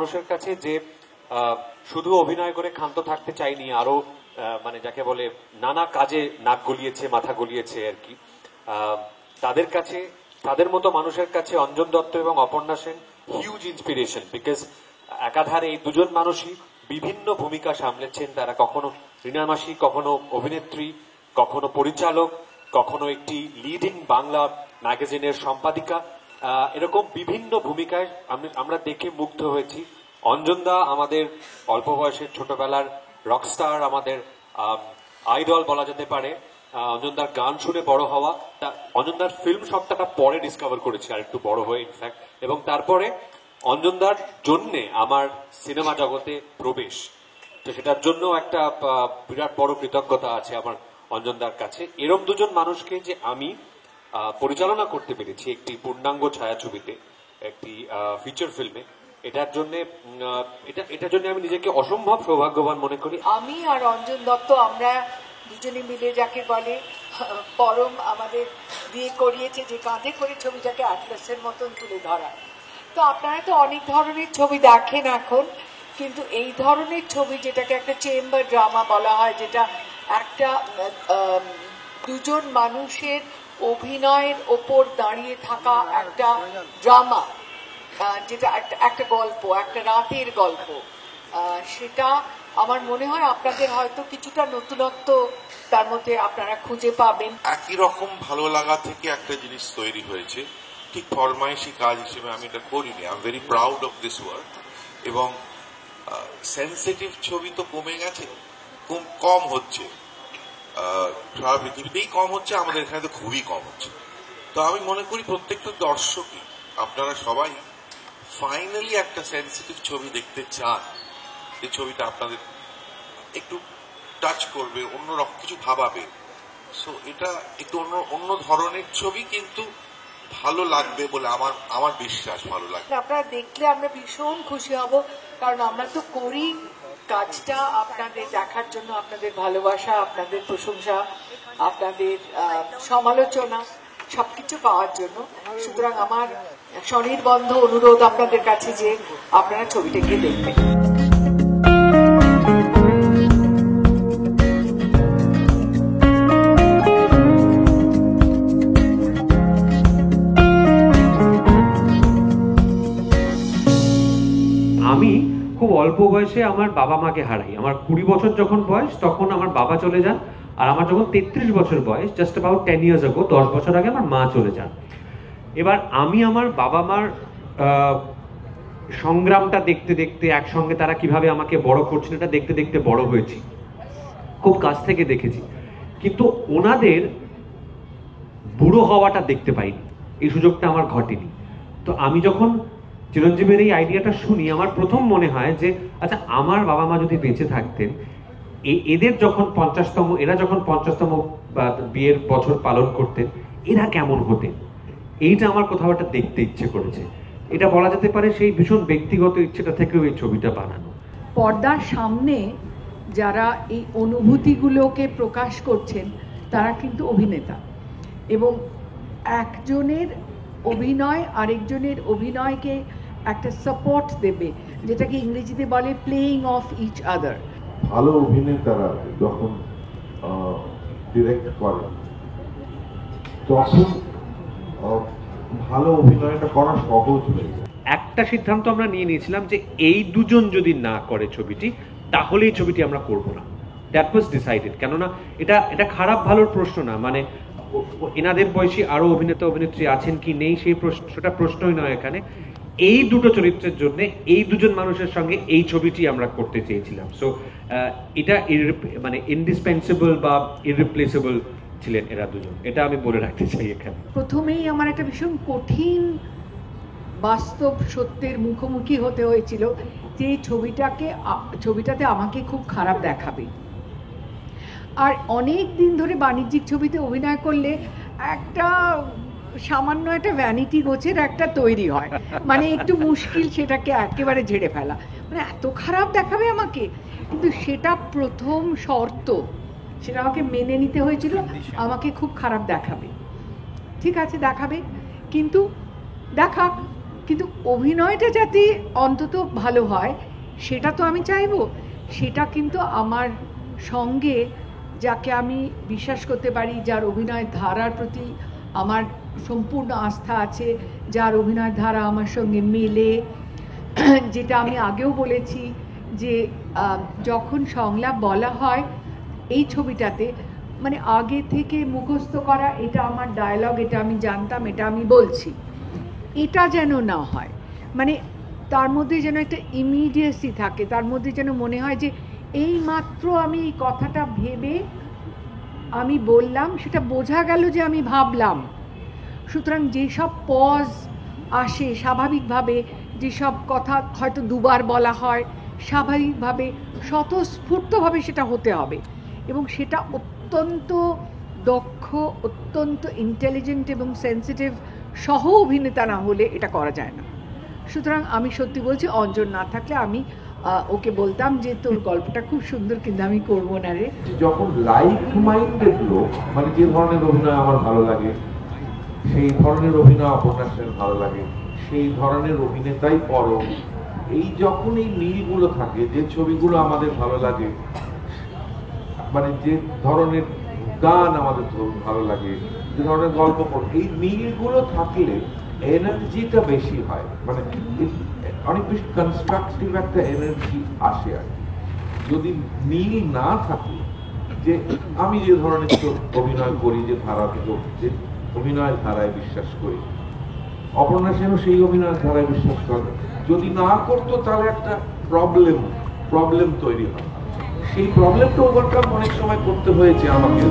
মানুষের কাছে যে শুধু অভিনয় করে ক্ষান্ত থাকতে চাইনি, আরো মানে যাকে বলে নানা কাজে নাক গলিয়েছে, মাথা গলিয়েছে আর কি, তাদের কাছে, তাদের মতো মানুষের কাছে অঞ্জন দত্ত এবং Aparna Sen huge inspiration. Because একাধারে এই দুজন মানুষই বিভিন্ন ভূমিকা সামলেছেন। তারা কখনো রিনা মাসি, কখনো অভিনেত্রী, কখনো পরিচালক, কখনো একটি লিডিং বাংলা ম্যাগাজিনের সম্পাদিকা। এরকম বিভিন্ন ভূমিকায় আমরা দেখে মুগ্ধ হয়েছি। অঞ্জনদা আমাদের অল্প বয়সের ছোটবেলার রকস্টার, আমাদের আইডল বলা যেতে পারে। অঞ্জনদার গান শুনে বড় হওয়া, অঞ্জনদার ফিল্ম সবটাটা পরে ডিসকভার করেছি আর একটু বড় হয়ে ইনফ্যাক্ট। এবং তারপরে অঞ্জনদার জন্যে আমার সিনেমা জগতে প্রবেশ, তো সেটার জন্য একটা বিরাট বড় কৃতজ্ঞতা আছে আমার অঞ্জনদার কাছে। এরকম দুজন মানুষকে যে আমি পরিচালনা করতে পেরেছি একটি পূর্ণাঙ্গ ছায়াছবিতে, একটি ফিচার ফিল্মে, এটার জন্য আমি নিজেকে অসম্ভব সৌভাগ্যবান মনে করি। আমি আর অঞ্জন দত্ত আমরা দুজনে মিলে যাকে বলে পরম আমাদের দিয়ে করিয়েছে যে কাঁধে করে ছবিটাকে অ্যাটলাসের মতন তুলে ধরা। তো আপনারা তো অনেক ধরনের ছবি দেখেন এখন, কিন্তু এই ধরনের ছবি যেটাকে একটা চেম্বার ড্রামা বলা হয়, যেটা একটা দুজন মানুষের অভিনয়ের ওপর দাঁড়িয়ে থাকা একটা ড্রামা, যেটা একটা গল্প, একটা রাতের গল্প, সেটা আমার মনে হয় আপনাদের হয়তো কিছুটা নতুনত্ব তার মধ্যে আপনারা খুঁজে পাবেন। একই রকম ভালো লাগা থেকে একটা জিনিস তৈরি হয়েছে, ঠিক ফরমাইশি কাজ হিসেবে আমি এটা করিনি। I am very proud of this work. এবং সেন্সিটিভ ছবি তো কমে গেছে, কম হচ্ছে, সারা পৃথিবীতেই কম হচ্ছে, আমাদের এখানে তো খুবই কম হচ্ছে। তো আমি মনে করি প্রত্যেকটা দর্শকই, আপনারা সবাই ফাইনালি একটা সেন্সিটিভ ছবি দেখতে চান, যে ছবিটা আপনাদের একটু টাচ করবে, অন্যরকম কিছু ভাবাবে। সো এটা একটু অন্য ধরনের ছবি, কিন্তু ভালো লাগবে বলে আমার বিশ্বাস, ভালো লাগবে। আপনারা দেখলে আমরা ভীষণ খুশি হব, কারণ আমরা তো করি কাজটা আপনাদের দেখার জন্য, আপনাদের ভালোবাসা, আপনাদের প্রশংসা, আপনাদের সমালোচনা সবকিছু পাওয়ার জন্য। সুতরাং আমার স্বনির্বন্ধ অনুরোধ আপনাদের কাছে যে আপনারা ছবিটা গিয়ে দেখবেন। আমি খুব অল্প বয়সে আমার বাবা মাকে হারাই। আমার 20 বছর যখন বয়স, তখন আমার বাবা চলে যান। আর আমার যখন 33 বছর বয়স, জাস্ট অ্যাবাউট 10 ইয়ার্স আগে, 10 বছর আগে আমার মা চলে যান। এবার আমি আমার বাবা মার সংগ্রামটা দেখতে দেখতে, একসঙ্গে তারা কিভাবে আমাকে বড় করছেন এটা দেখতে দেখতে বড় হয়েছি, খুব কাছ থেকে দেখেছি। কিন্তু ওনাদের বুড়ো হওয়াটা দেখতে পাইনি, এই সুযোগটা আমার ঘটেনি। তো আমি যখন চিরঞ্জীবের এই আইডিয়াটা শুনি, আমার প্রথম মনে হয় যে আচ্ছা, আমার বাবা মা যদি বেঁচে থাকতেন, এদের যখন 50তম, এরা যখন 50তম বিয়ের বছর পালন করতেন, এরা কেমন হতেন। এইটা আমার কোথাও একটা দেখতে ইচ্ছে করেছে। এটা বলা যেতে পারে সেই ভীষণ ব্যক্তিগত ইচ্ছেটা থেকেও এই ছবিটা বানানো। পর্দার সামনে যারা এই অনুভূতিগুলোকে প্রকাশ করছেন তারা কিন্তু অভিনেতা, এবং একজনের অভিনয় আরেকজনের অভিনয়কে একটা সাপোর্ট দেবে, যেটাকে ইংরেজিতে বলে প্লেইং অফ ইচ আদার। ভালো অভিনেতারা যখন ডিরেক্ট করে, তখন ভালো অভিনয়টা করা সহজ হয়ে যায়। একটা সিদ্ধান্ত আমরা নিয়ে নিয়েছিলাম যে এই দুজন যদি না করে ছবিটি, তাহলে এই ছবিটি আমরা করব না। That was decided. কেননা এটা খারাপ ভালোর প্রশ্ন না, মানে এনাদের বয়সী আরো অভিনেতা অভিনেত্রী আছেন কি নেই সেই সেটা প্রশ্নই নয় এখানে। এই দুটো চরিত্রের জন্য, এই দুজন মানুষের সঙ্গে এই ছবিটি আমরা করতে চেয়েছিলাম। সো এটা মানে ইনডিসপেন্সেবল বা ইররিপ্লেসেবল ছিলেন এরা দুজন, এটা আমি বলে রাখতে চাই এখানে। প্রথমেই আমার একটা ভীষণ কঠিন বাস্তব সত্যের মুখোমুখি হতে হয়েছিল যে এই ছবিটাতে আমাকে খুব খারাপ দেখাবে। আর অনেক দিন ধরে বাণিজ্যিক ছবিতে অভিনয় করলে একটা সামান্য একটা ভ্যানিটি গোছের একটা তৈরি হয়, মানে একটু মুশকিল সেটাকে একেবারে ঝেড়ে ফেলা, মানে এত খারাপ দেখাবে আমাকে। কিন্তু সেটা প্রথম শর্ত, সেটা আমাকে মেনে নিতে হয়েছিল, আমাকে খুব খারাপ দেখাবে, ঠিক আছে দেখাবে, কিন্তু দেখাক, কিন্তু অভিনয়টা যাতে অন্তত ভালো হয় সেটা তো আমি চাইবো। সেটা কিন্তু আমার সঙ্গে যাকে আমি বিশ্বাস করতে পারি, যার অভিনয় ধারার প্রতি আমার সম্পূর্ণ আস্থা আছে, যার অভিনয় ধারা আমার সঙ্গে মেলে, যেটা আমি আগেও বলেছি যে যখন সংলাপ বলা হয় এই ছবিটাতে, মানে আগে থেকে মুখস্থ করা এটা আমার ডায়লগ, এটা আমি জানতাম, এটা আমি বলছি, এটা যেন না হয়। মানে তার মধ্যে যেন একটা ইমিডিয়েসি থাকে, তার মধ্যে যেন মনে হয় যে এই মাত্র আমি এই কথাটা ভেবে আমি বললাম, সেটা বোঝা গেল যে আমি ভাবলাম। সুতরাং যেসব পজ আসে স্বাভাবিকভাবে, যেসব কথা হয়তো দুবার বলা হয়, স্বাভাবিকভাবে স্বতঃস্ফূর্তভাবে সেটা হতে হবে, এবং সেটা অত্যন্ত দক্ষ, অত্যন্ত ইন্টেলিজেন্ট এবং সেন্সিটিভ সহ অভিনেতা না হলে এটা করা যায় না। সুতরাং আমি সত্যি বলছি, অঞ্জন না থাকলে আমি ওকে বলতাম যে তোর গল্পটা খুব সুন্দর কিন্তু আমি করবো না রে। যখন লাইক মাইন্ডেড লোক, মানে যে ধরনের অভিনয় আমার ভালো লাগে সেই ধরনের অভিনয় অপর্ণা সেন ভালো লাগে, সেই ধরনের অভিনেতাই পরম। এই যখন এই মিলগুলো থাকে, যে ছবিগুলো আমাদের ভালো লাগে, মানে যে ধরনের গান আমাদের ভালো লাগে, যে ধরনের গল্প, এই মিলগুলো থাকলে এনার্জিটা বেশি হয়, মানে অনেক বেশি কনস্ট্রাকটিভ একটা এনার্জি আসে। আর যদি মিল না থাকে, যে আমি যে ধরনের অভিনয় করি, যে ধারা, যে অভিনয়ের ধারায় বিশ্বাস করি, অপর্ণা সেনও সেই অভিনয়ের ধারায় বিশ্বাস করে, যদি না করতো তাহলে একটা প্রবলেম তৈরি হয়। সেই প্রবলেমটা ওভারকাম অনেক সময় করতে হয়েছে আমাকে।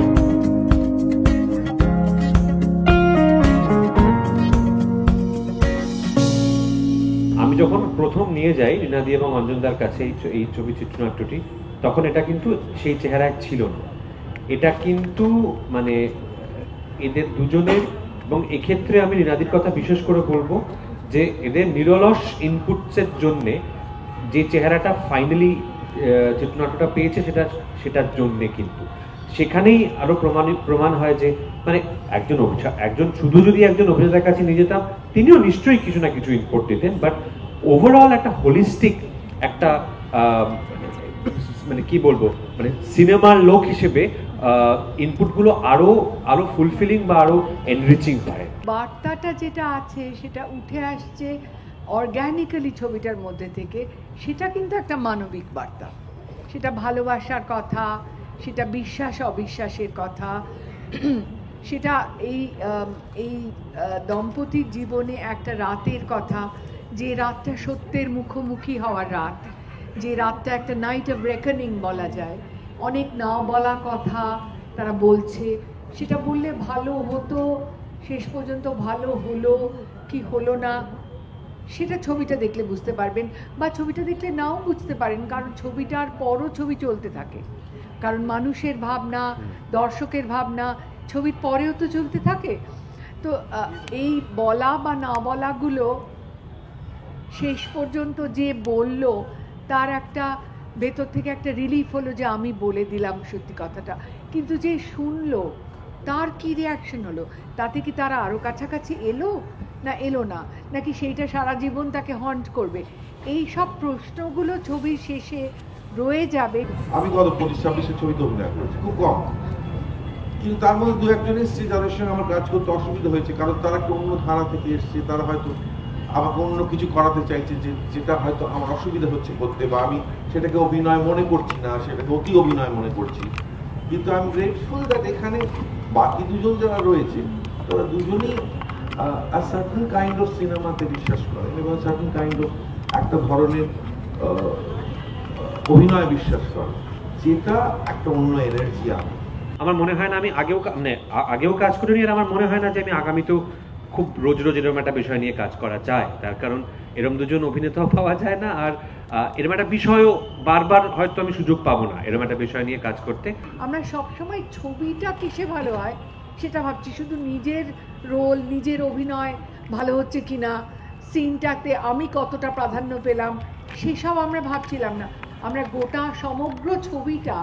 আমি যখন প্রথম নিয়ে যাই রিনাদি এবং অঞ্জনদার কাছে এই ছবি চিত্রনাট্যটি, তখন এটা কিন্তু সেই চেহারায় ছিল না। এটা কিন্তু মানে এদের দুজনের, এবং এক্ষেত্রে আমি রিনাদির কথা বিশেষ করে বলবো যে এদের নিরলস ইনপুটসের জন্যে যে চেহারাটা ফাইনালি চিত্রনাট্যটা পেয়েছে সেটার জন্যে কিন্তু সেখানেই আরো প্রমাণ হয় যে মানে একজন শুধু যদি একজন অভিনেতার কাছে নিয়ে যেতাম, তিনিও নিশ্চয়ই কিছু না কিছু ইনপুট দিতেন, বাট ওভারঅল একটা হোলিস্টিক একটা মানে কি বলবো, মানে সিনেমার লোক হিসেবে ইনপুটগুলো আরো ফুলফিলিং বা আরো এনরিচিং হয়। বার্তাটা যেটা আছে সেটা উঠে আসছে অর্গ্যানিক্যালি ছবিটার মধ্যে থেকে, সেটা কিন্তু একটা মানবিক বার্তা। সেটা ভালোবাসার কথা, সেটা বিশ্বাস অবিশ্বাসের কথা, সেটা এই দম্পতির জীবনে একটা রাতের কথা, যে রাতটা সত্যের মুখোমুখি হওয়ার রাত, যে রাতটা একটা নাইট অফ রেকনিং বলা যায়। অনেক না বলা কথা তারা বলছে, সেটা বললে ভালো হতো, শেষ পর্যন্ত ভালো হলো কি হলো না সেটা ছবিটা দেখলে বুঝতে পারবেন, বা ছবিটা দেখলে নাও বুঝতে পারেন, কারণ ছবিটার পরও ছবি চলতে থাকে, কারণ মানুষের ভাবনা, দর্শকের ভাবনা ছবির পরেও তো চলতে থাকে। তো এই বলা বা না বলাগুলো শেষ পর্যন্ত যে বলল তার একটা ভেতর থেকে একটা রিলিফ হলো যে আমি বলে দিলাম সত্যি কথাটা, কিন্তু যে শুনলো তার কি রিয়াকশন হলো, তাতে কি তারা আরও কাছাকাছি এলো না এলো না, নাকি সেইটা সারা জীবন তাকে হন্ট করবে, এই সব প্রশ্নগুলো ছবির শেষে রয়ে যাবে। আমি গত 25-26 ছবিতে অভিনয় করেছি, খুব কম, কিন্তু তার মধ্যে দু একজন এসছে যাদের সঙ্গে আমার কাজ করতে অসুবিধা হয়েছে, কারণ তারা একটা অন্য ধারা থেকে এসছে, তারা হয়তো আমাকে অন্য কিছু করাতে চাইছে যেটা হয়তো আমার অসুবিধা হচ্ছে করতে, বা আমি সেটাকে অভিনয় মনে করছি না, সেটাকে অতি অভিনয় মনে করছি। কিন্তু আমি গ্রেটফুল দ্যাট এখানে বাকি দুজন যারা রয়েছে তারা দুজনেই সার্টেন কাইন্ড অফ সিনেমাতে বিশ্বাস করেন, এবং সার্টেন কাইন্ড অফ একটা ধরনের অভিনয় বিশ্বাস করেন, যেটা একটা অন্য এনার্জি আনে। আমার মনে হয় না আমি আগেও কাজ করিনি, আর আমার মনে হয় না যে আমি আগামীতেও খুব রোজ এরকম একটা বিষয় নিয়ে কাজ করা যায়, তার কারণ এরকম দুজন অভিনেতাও পাওয়া যায় না, আর এরকম একটা বিষয়ও বারবার হয়তো আমি সুযোগ পাবো না এরকম একটা বিষয় নিয়ে কাজ করতে। আমরা সবসময় ছবিটা কিসে ভালো হয় সেটা ভাবছি, শুধু নিজের রোল, নিজের অভিনয় ভালো হচ্ছে কিনা, সিনটাতে আমি কতটা প্রাধান্য পেলাম সেসব আমরা ভাবছিলাম না। আমরা গোটা সমগ্র ছবিটা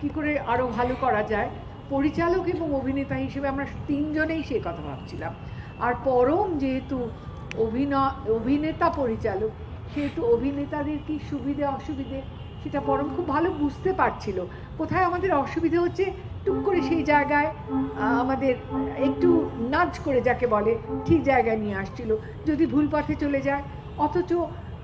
কি করে আরও ভালো করা যায়, পরিচালক এবং অভিনেতা হিসেবে আমরা তিনজনেই সে কথা ভাবছিলাম। আর পরম যেহেতু অভিনেতা পরিচালক, সেহেতু অভিনেতাদের কি সুবিধে অসুবিধে সেটা পরম খুব ভালো বুঝতে পারছিল। কোথায় আমাদের অসুবিধে হচ্ছে টুক করে সেই জায়গায় আমাদের একটু নাচ করে যাকে বলে ঠিক জায়গায় নিয়ে আসছিল, যদি ভুল পথে চলে যায়। অথচ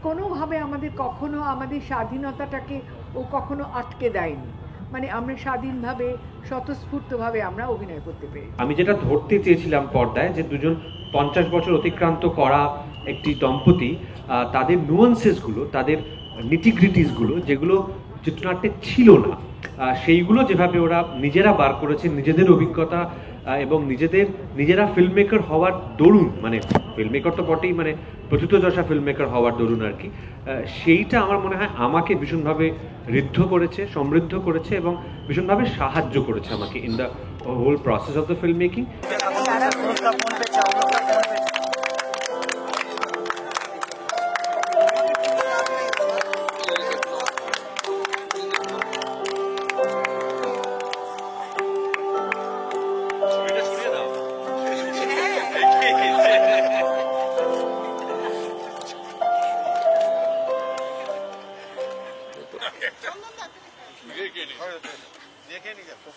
কোনোভাবে আমাদের কখনো আমাদের স্বাধীনতাটাকে ও কখনো আটকে দেয়নি, মানে আমরা স্বাধীনভাবে স্বতঃস্ফূর্তভাবে আমরা অভিনয় করতে পেরেছি। আমি যেটা ধরতে চেয়েছিলাম পর্দায়, যে দুজন 50 বছর অতিক্রান্ত করা একটি দম্পতি, তাদের নুয়ান্সেসগুলো, তাদের নিটিগ্রিটিসগুলো যেগুলো চিত্রনাট্যে ছিল না, সেইগুলো যেভাবে ওরা নিজেরা বার করেছে, নিজেদের অভিজ্ঞতা এবং নিজেরা ফিল্ম মেকার হওয়ার দরুন, মানে ফিল্ম মেকার তো বটেই, মানে প্রথিতযশা ফিল্ম মেকার হওয়ার দরুন আর কি, সেইটা আমার মনে হয় আমাকে ভীষণভাবে ঋদ্ধ করেছে, সমৃদ্ধ করেছে এবং ভীষণভাবে সাহায্য করেছে আমাকে in the whole process of the film making. দেখে নি যাবো।